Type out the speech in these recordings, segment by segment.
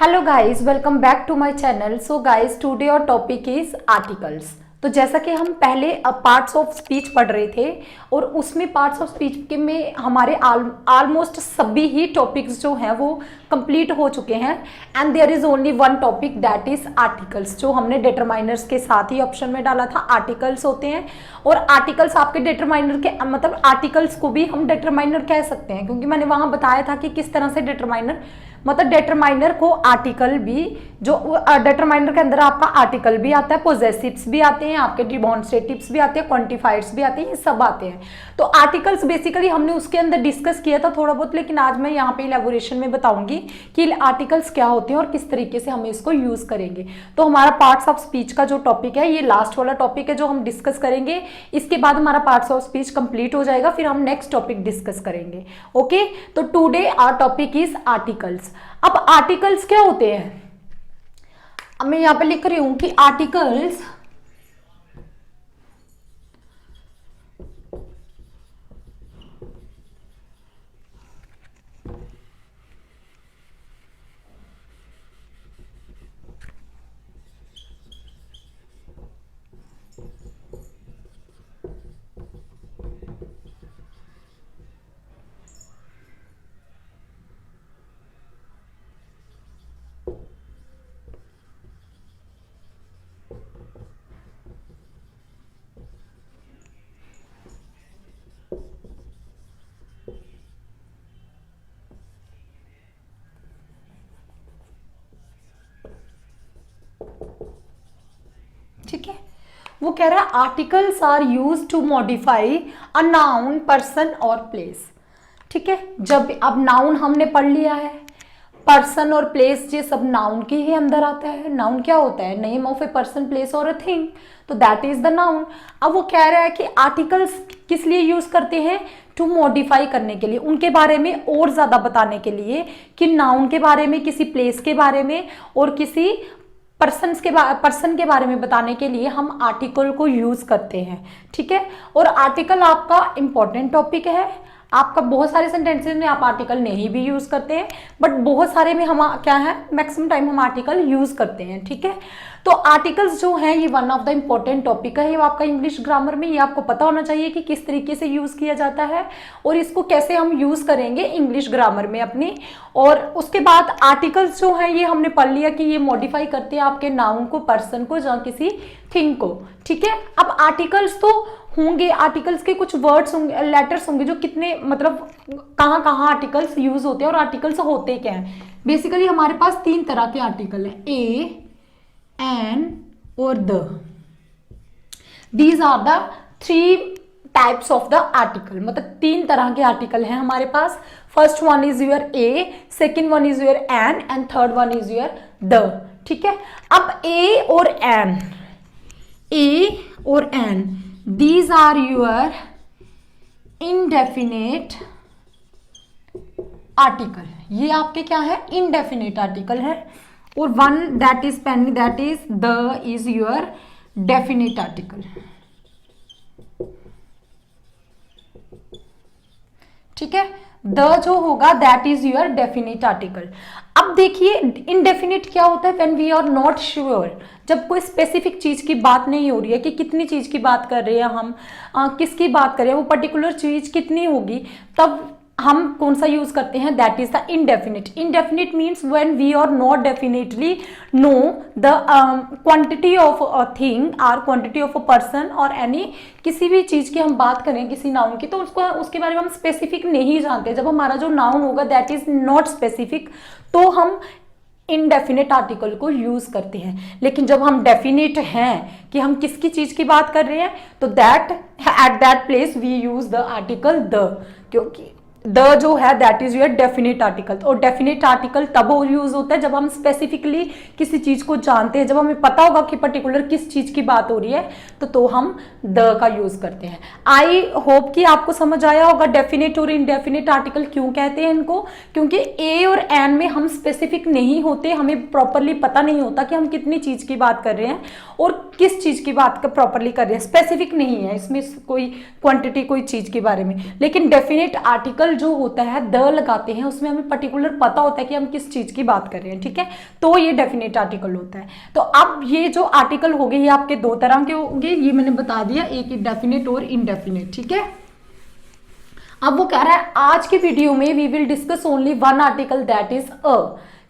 Hello guys, welcome back to my channel. So guys, today our topic is articles. तो जैसा कि हम पहले पार्ट्स ऑफ स्पीच पढ़ रहे थे और उसमें पार्ट्स ऑफ स्पीच के में हमारे ऑलमोस्ट सभी ही टॉपिक्स जो हैं वो कंप्लीट हो चुके हैं and there is only one topic that is articles, जो हमने डिटरमाइनर्स के साथ ही ऑप्शन में डाला था। आर्टिकल्स होते हैं और आर्टिकल्स आपके डिटरमाइनर के मतलब आर्टिकल्स को भी हम डिटरमाइनर कह सकते हैं, क्योंकि मैंने वहां बताया था कि किस तरह से डिटरमाइनर मतलब डिटरमाइनर को आर्टिकल भी, जो डिटरमाइनर के अंदर आपका आर्टिकल भी आता है, पोजेसिव्स भी आते हैं, आपके डिमॉन्स्ट्रेटिव्स भी आते हैं, क्वांटिफायर्स भी आते हैं, ये सब आते हैं। तो आर्टिकल्स बेसिकली हमने उसके अंदर डिस्कस किया था थोड़ा बहुत, लेकिन आज मैं यहाँ पे इलैबोरेशन में बताऊंगी कि आर्टिकल्स क्या होते हैं और किस तरीके से हम इसको यूज करेंगे। तो हमारा पार्ट्स ऑफ स्पीच का जो टॉपिक है, ये लास्ट वाला टॉपिक है जो हम डिस्कस करेंगे। इसके बाद हमारा पार्ट्स ऑफ स्पीच कंप्लीट हो जाएगा, फिर हम नेक्स्ट टॉपिक डिस्कस करेंगे। ओके, तो today our topic is articles. अब आर्टिकल्स क्या होते हैं, अब मैं यहां पे लिख रही हूं कि आर्टिकल्स ठीक है, वो कह रहा है articles are use to modify a noun, person और प्लेस। ठीक है, जब अब नाउन हमने पढ़ लिया है, पर्सन और प्लेस ये सब नाउन के ही अंदर आता है। नाउन क्या होता है? Name of a person, place और अ थिंग, तो दैट इज द नाउन। अब वो कह रहा है कि आर्टिकल्स किस लिए यूज करते हैं? टू मॉडिफाई करने के लिए, उनके बारे में और ज्यादा बताने के लिए, कि नाउन के बारे में, किसी प्लेस के बारे में और किसी पर्सन के बारे में बताने के लिए हम आर्टिकल को यूज करते हैं। ठीक है, और आर्टिकल आपका इंपॉर्टेंट टॉपिक है। आपका बहुत सारे सेंटेंसेस में आप आर्टिकल नहीं भी यूज करते हैं, बट बहुत सारे में हम क्या है, मैक्सिमम टाइम हम आर्टिकल यूज करते हैं। ठीक है, तो आर्टिकल्स जो है ये one of the important topic है। ये आपका इंग्लिश ग्रामर में, ये आपको पता होना चाहिए कि किस तरीके से यूज किया जाता है और इसको कैसे हम यूज करेंगे इंग्लिश ग्रामर में अपनी। और उसके बाद आर्टिकल्स जो है ये हमने पढ़ लिया कि ये मॉडिफाई करते हैं आपके नाउन को, पर्सन को या किसी थिंग को। ठीक है, अब आर्टिकल्स तो होंगे, आर्टिकल्स के कुछ वर्ड्स होंगे, लेटर्स होंगे, जो कितने मतलब कहाँ कहाँ आर्टिकल्स यूज होते हैं और आर्टिकल्स होते क्या हैं। बेसिकली हमारे पास तीन तरह के आर्टिकल हैं, ए, एन और the. These are the three types of the article, मतलब तीन तरह के आर्टिकल हैं हमारे पास। First one is your A, second one is your an and third one is your the. ठीक है, अब ए और एन, ए और an, these are your indefinite article। ये आपके क्या है? indefinite article है। और one that is pending, that is the is your definite article। ठीक है, द जो होगा that is your definite article. अब देखिए इनडेफिनिट क्या होता है? When we are not sure, जब कोई स्पेसिफिक चीज की बात नहीं हो रही है कि कितनी चीज की बात कर रहे हैं हम, किसकी बात कर रहे हैं, वो पर्टिकुलर चीज कितनी होगी, तब हम कौन सा यूज करते हैं? That is the indefinite. Indefinite means when we are not definitely know the quantity of a thing और क्वांटिटी ऑफ अ पर्सन और एनी, किसी भी चीज की हम बात करें किसी नाउन की, तो उसको उसके बारे में हम स्पेसिफिक नहीं जानते। जब हमारा जो नाउन होगा दैट इज नॉट स्पेसिफिक, तो हम इनडेफिनेट आर्टिकल को यूज करते हैं। लेकिन जब हम डेफिनेट हैं कि हम किसकी चीज की बात कर रहे हैं, तो that at that place we use the article the, क्योंकि द जो है that is your definite article. और डेफिनेट आर्टिकल तब यूज होता है जब हम स्पेसिफिकली किसी चीज को जानते हैं, जब हमें पता होगा कि पर्टिकुलर किस चीज की बात हो रही है, तो हम द का यूज करते हैं। आई होप कि आपको समझ आया होगा डेफिनेट और इनडेफिनेट आर्टिकल क्यों कहते हैं इनको, क्योंकि ए और एन में हम स्पेसिफिक नहीं होते, हमें प्रॉपरली पता नहीं होता कि हम कितनी चीज की बात कर रहे हैं और किस चीज की बात प्रॉपरली कर रहे हैं, स्पेसिफिक नहीं है इसमें कोई क्वांटिटी कोई चीज के बारे में। लेकिन डेफिनेट आर्टिकल आर्टिकल जो होता है द लगाते हैं उसमें हमें पर्टिकुलर पता होता है कि हम किस चीज की बात कर रहे हैं, ठीक है, तो ये डेफिनेट आर्टिकल होता है। तो अब ये जो आर्टिकल हो गए ये आपके दो तरह के होंगे, ये मैंने बता दिया, एक डेफिनेट और इनडेफिनेट, ठीक है। अब वो कह रहा है आज की वीडियो में we will discuss only one article that is a,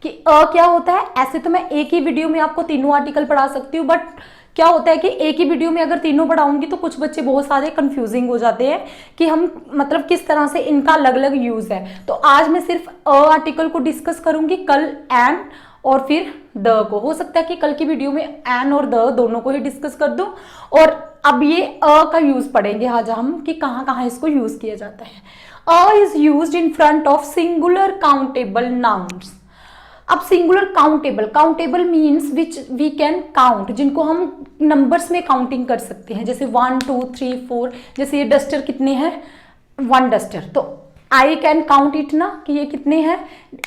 कि अ क्या होता है। ऐसे तो मैं एक ही वीडियो में आपको तीनों आर्टिकल पढ़ा सकती हूँ, बट क्या होता है कि एक ही वीडियो में अगर तीनों पढ़ाऊंगी तो कुछ बच्चे बहुत सारे कंफ्यूजिंग हो जाते हैं कि हम मतलब किस तरह से इनका अलग अलग यूज है। तो आज मैं सिर्फ अ आर्टिकल को डिस्कस करूंगी, कल एन और फिर द को। हो सकता है कि कल की वीडियो में एन और द दोनों को ही डिस्कस कर दूं। और अब ये अ का यूज पढ़ेंगे आज हम कि कहाँ कहाँ इसको यूज किया जाता है। A is used in front of singular countable nouns. अब singular countable, countable means which we can count, जिनको हम नंबर्स में काउंटिंग कर सकते हैं, जैसे 1 2 3 4। जैसे ये डस्टर कितने हैं, 1 डस्टर, तो आई कैन काउंट इट ना कि ये कितने हैं,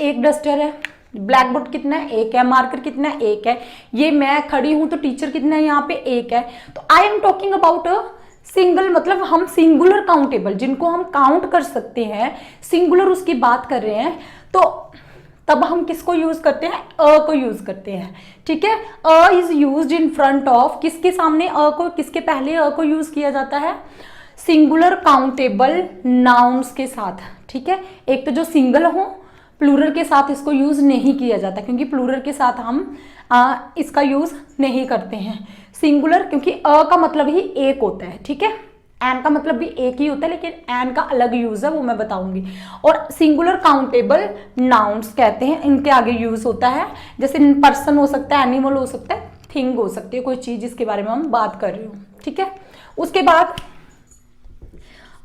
1 डस्टर है। ब्लैक बोर्ड कितना है, 1 है। मार्कर कितना है, 1 है। ये मैं खड़ी हूं तो टीचर कितना है, यहाँ पे 1 है। तो I am talking about a single, मतलब हम सिंगुलर काउंटेबल जिनको हम काउंट कर सकते हैं, सिंगुलर उसकी बात कर रहे हैं। तो तब हम किसको यूज करते हैं, अ को यूज करते हैं, ठीक है। A is used in front of, किसके सामने अ को, किसके पहले अ को यूज किया जाता है, सिंगुलर काउंटेबल नाउन्स के साथ, ठीक है। एक तो जो सिंगल हो, प्लूरल के साथ इसको यूज नहीं किया जाता, क्योंकि प्लूरल के साथ हम इसका यूज नहीं करते हैं। सिंगुलर क्योंकि अ का मतलब ही एक होता है, ठीक है। एन का मतलब भी एक ही होता है, लेकिन एन का अलग यूज है, वो मैं बताऊंगी। और सिंगुलर काउंटेबल नाउन्स कहते हैं, इनके आगे यूज होता है, जैसे पर्सन हो सकता है, एनिमल हो सकता है, थिंग हो सकती है, कोई चीज जिसके बारे में हम बात कर रहे हो, ठीक है। उसके बाद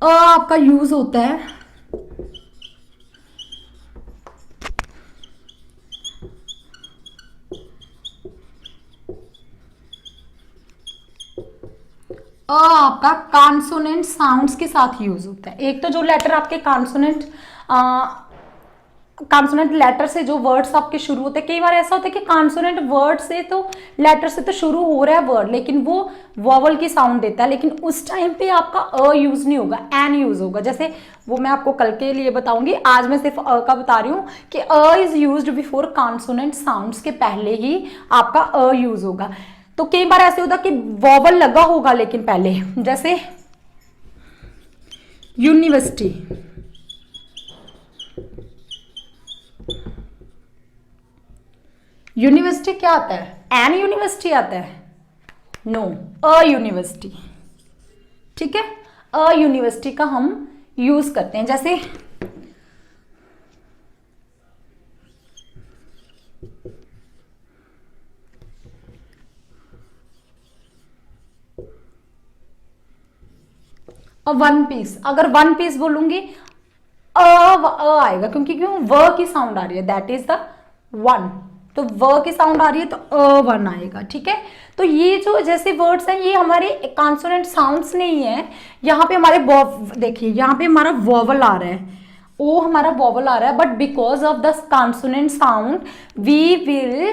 आपका यूज होता है आपका कॉन्सोनेंट साउंड्स के साथ यूज होता है। एक तो जो लेटर आपके कॉन्सोनेंट लेटर से जो वर्ड्स आपके शुरू होते हैं, कई बार ऐसा होता है कि कॉन्सोनेंट वर्ड से तो लेटर से तो शुरू हो रहा है वर्ड, लेकिन वो वॉवल की साउंड देता है, लेकिन उस टाइम पे आपका अ यूज नहीं होगा, एन यूज होगा। जैसे वो मैं आपको कल के लिए बताऊंगी, आज मैं सिर्फ अ का बता रही हूँ कि अ is used before consonant sounds के पहले ही आपका अ यूज होगा। तो कई बार ऐसे होता कि वॉवल लगा होगा लेकिन पहले, जैसे यूनिवर्सिटी, यूनिवर्सिटी क्या आता है, एन यूनिवर्सिटी आता है, नो, अ यूनिवर्सिटी, ठीक है। अ यूनिवर्सिटी का हम यूज करते हैं। जैसे वन पीस, अगर वन पीस बोलूंगी अ आएगा, क्योंकि क्यों, व की साउंड आ रही है, दैट इज द वन, तो व की साउंड आ रही है तो अ वन आएगा, ठीक है। तो ये जो जैसे वर्ड्स हैं ये हमारे कॉन्सोनेंट साउंड्स नहीं है, यहाँ पे हमारे देखिए यहाँ पे हमारा वॉवल आ रहा है, ओ हमारा वॉवल आ रहा है, but because of the consonant sound we will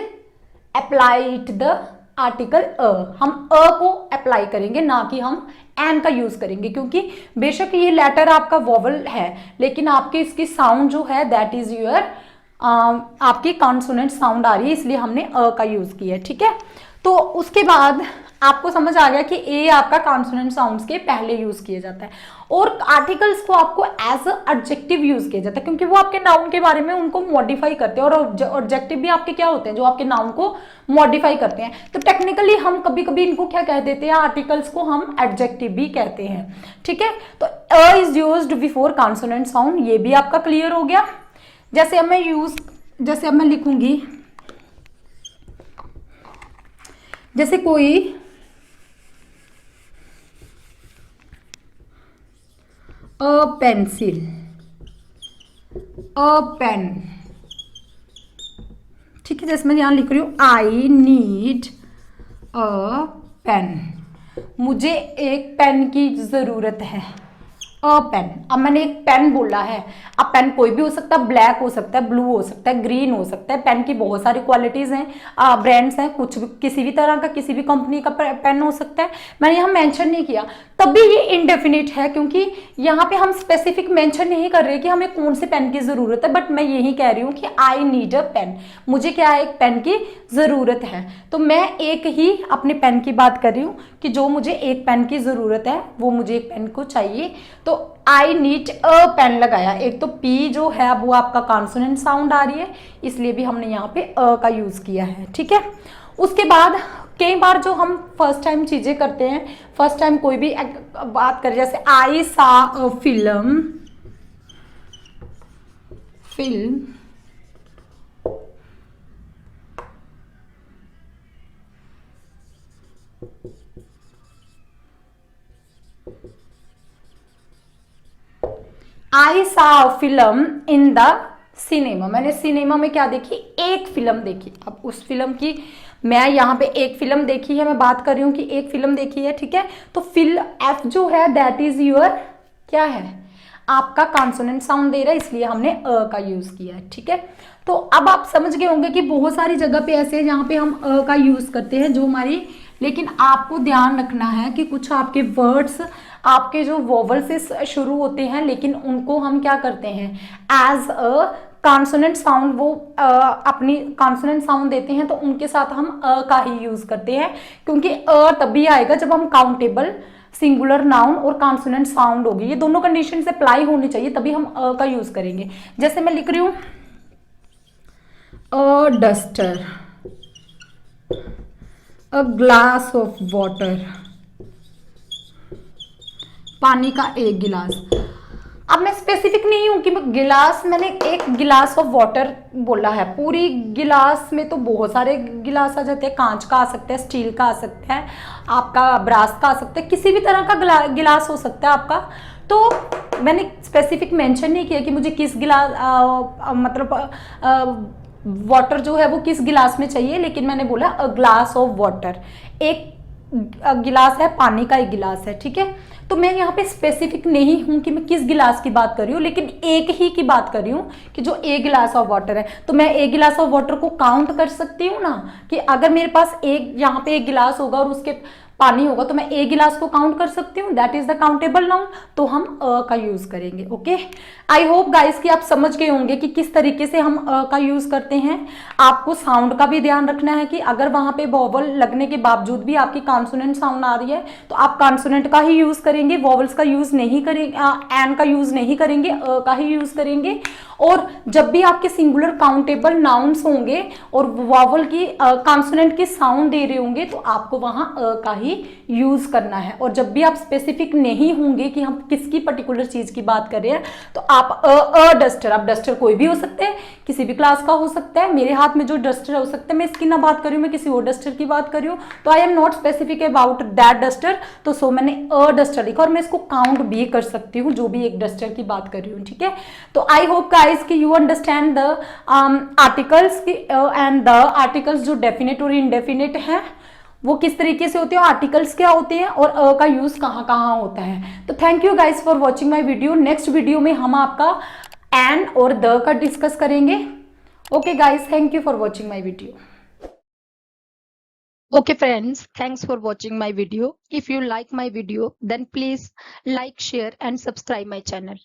apply it the article a, हम अ को अप्लाई करेंगे, ना कि हम एन का यूज करेंगे, क्योंकि बेशक ये लेटर आपका वॉवल है, लेकिन आपके इसकी साउंड जो है दैट इज योर आपकी कॉन्सोनेंट साउंड आ रही है, इसलिए हमने अ का यूज किया है, ठीक है। तो उसके बाद आपको समझ आ गया कि ए आपका कॉन्सोनेंट साउंड्स के पहले यूज किया जाता है, और आर्टिकल्स को आपको एज अ एडजेक्टिव यूज किया जाता है, क्योंकि वो आपके नाउन के बारे में उनको मॉडिफाई करते हैं, और एडजेक्टिव भी आपके क्या होते हैं, जो आपके नाउन को मॉडिफाई करते हैं। तो टेक्निकली हम कभी कभी इनको क्या कह देते हैं, आर्टिकल्स को हम एडजेक्टिव भी कहते हैं, ठीक है। तो अ is used before consonant sound, ये भी आपका क्लियर हो गया। जैसे अब मैं लिखूंगी, जैसे कोई अ पेंसिल, अ पेन, ठीक है। जैसे मैं यहां लिख रही हूं आई नीड अ पेन, मुझे एक पेन की जरूरत है, अ पेन। अब मैंने एक पेन बोला है, अब पेन कोई भी हो सकता है, ब्लैक हो सकता है, ब्लू हो सकता है, ग्रीन हो सकता है। पेन की बहुत सारी क्वालिटीज हैं, ब्रांड्स हैं, कुछ भी किसी भी तरह का किसी भी कंपनी का पेन हो सकता है। मैंने यहाँ मेंशन नहीं किया, तब भी ये इनडेफिनिट है, क्योंकि यहाँ पे हम स्पेसिफिक मेंशन नहीं कर रहे कि हमें कौन से पेन की जरूरत है, बट मैं यही कह रही हूँ कि आई नीड अ पेन, मुझे क्या है, एक पेन की जरूरत है। तो मैं एक ही अपने पेन की बात कर रही हूँ कि जो मुझे एक पेन की जरूरत है, वो मुझे एक पेन को चाहिए। तो आई नीड अ पेन लगाया। एक तो पी जो है वो आपका कॉन्सोनेंट साउंड आ रही है, इसलिए भी हमने यहाँ पे अ का यूज किया है, ठीक है। उसके बाद कई बार जो हम फर्स्ट टाइम चीजें करते हैं, फर्स्ट टाइम कोई भी बात करें, जैसे आई सा अ फिल्म, फिल्म, आई सा फिल्म इन द सिनेमा। मैंने सिनेमा में क्या देखी, एक फिल्म देखी। अब उस फिल्म की मैं यहाँ पे एक फिल्म देखी है, मैं बात कर रही हूँ कि एक फिल्म देखी है, ठीक है। तो फिल एफ जो है दैट इज योर क्या है, आपका कॉन्सोनेंट साउंड दे रहा है, इसलिए हमने अ का यूज किया है, ठीक है। तो अब आप समझ गए होंगे कि बहुत सारी जगह पे ऐसे है जहाँ पे हम अ का यूज करते हैं जो हमारी, लेकिन आपको ध्यान रखना है कि कुछ आपके वर्ड्स आपके जो वोवल से शुरू होते हैं, लेकिन उनको हम क्या करते हैं, एज अ कॉन्सोनेंट साउंड, वो अपनी कॉन्सोनेंट साउंड देते हैं, तो उनके साथ हम अ का ही यूज करते हैं, क्योंकि अ तभी आएगा जब हम काउंटेबल सिंगुलर नाउन और कॉन्सोनेंट साउंड होगी, ये दोनों कंडीशन से अप्लाई होनी चाहिए, तभी हम अ का यूज करेंगे। जैसे मैं लिख रही हूं a duster, a glass of water, पानी का एक गिलास। अब मैं स्पेसिफिक नहीं हूं कि मैं गिलास, मैंने एक गिलास ऑफ वाटर बोला है, पूरी गिलास में तो बहुत सारे गिलास आ जाते हैं, कांच का आ सकता है, स्टील का आ सकता है, आपका ब्रास का आ सकता है, किसी भी तरह का गिलास हो सकता है आपका। तो मैंने स्पेसिफिक मेंशन नहीं किया कि मुझे किस गिलास मतलब वाटर जो है वो किस गिलास में चाहिए, लेकिन मैंने बोला अ ग्लास ऑफ वाटर, एक गिलास है, पानी का एक गिलास है, ठीक है। तो मैं यहाँ पे स्पेसिफिक नहीं हूं कि मैं किस गिलास की बात कर रही हूँ, लेकिन एक ही की बात कर रही हूँ कि जो एक गिलास ऑफ वाटर है, तो मैं एक गिलास ऑफ वाटर को काउंट कर सकती हूँ ना, कि अगर मेरे पास एक यहाँ पे एक गिलास होगा और उसके पानी होगा, तो मैं एक गिलास को काउंट कर सकती हूँ, that is the countable noun, तो हम अ का यूज करेंगे। ओके, आई होप गाइस कि आप समझ गए होंगे कि किस तरीके से हम अ का यूज करते हैं। आपको साउंड का भी ध्यान रखना है कि अगर वहां पे वॉवल लगने के बावजूद भी आपकी कॉन्सोनेंट साउंड आ रही है, तो आप कॉन्सोनेंट का ही यूज करेंगे, वॉवल्स का यूज नहीं करेंगे, एन का यूज नहीं करेंगे, अ का ही यूज करेंगे। और जब भी आपके सिंगुलर काउंटेबल नाउन्स होंगे और वॉवल की कॉन्सोनेंट की साउंड दे रहे होंगे, तो आपको वहां अ का ही यूज करना है। और जब भी आप स्पेसिफिक नहीं होंगे कि हम किसकी पर्टिकुलर चीज की बात कर रहे हैं, तो आप अ डस्टर, आप डस्टर कोई भी हो सकते हैं, किसी भी क्लास का हो सकता है, मेरे हाथ में जो डस्टर हो सकता है, मैं इसकी ना बात कर रही हूँ, मैं किसी और डस्टर की बात कर रही हूँ, तो I am not specific about that duster, तो सो मैंने अ डस्टर लिखा, और मैं इसको काउंट भी कर सकती हूँ जो भी एक डस्टर की बात कर रही हूँ, ठीक है। तो आई होप गाइस कि you understand the articles and the articles जो डेफिनेट और इनडेफिनेट हैं वो किस तरीके से होते हैं, आर्टिकल्स क्या होते हैं, और अ का यूज कहाँ कहाँ होता है। तो thank you guys for watching my video. Next video में हम आपका एन और द का डिस्कस करेंगे। Okay guys, thank you for watching my video. Okay friends, thanks for watching my video. If you like my video, then please like, share and subscribe my channel.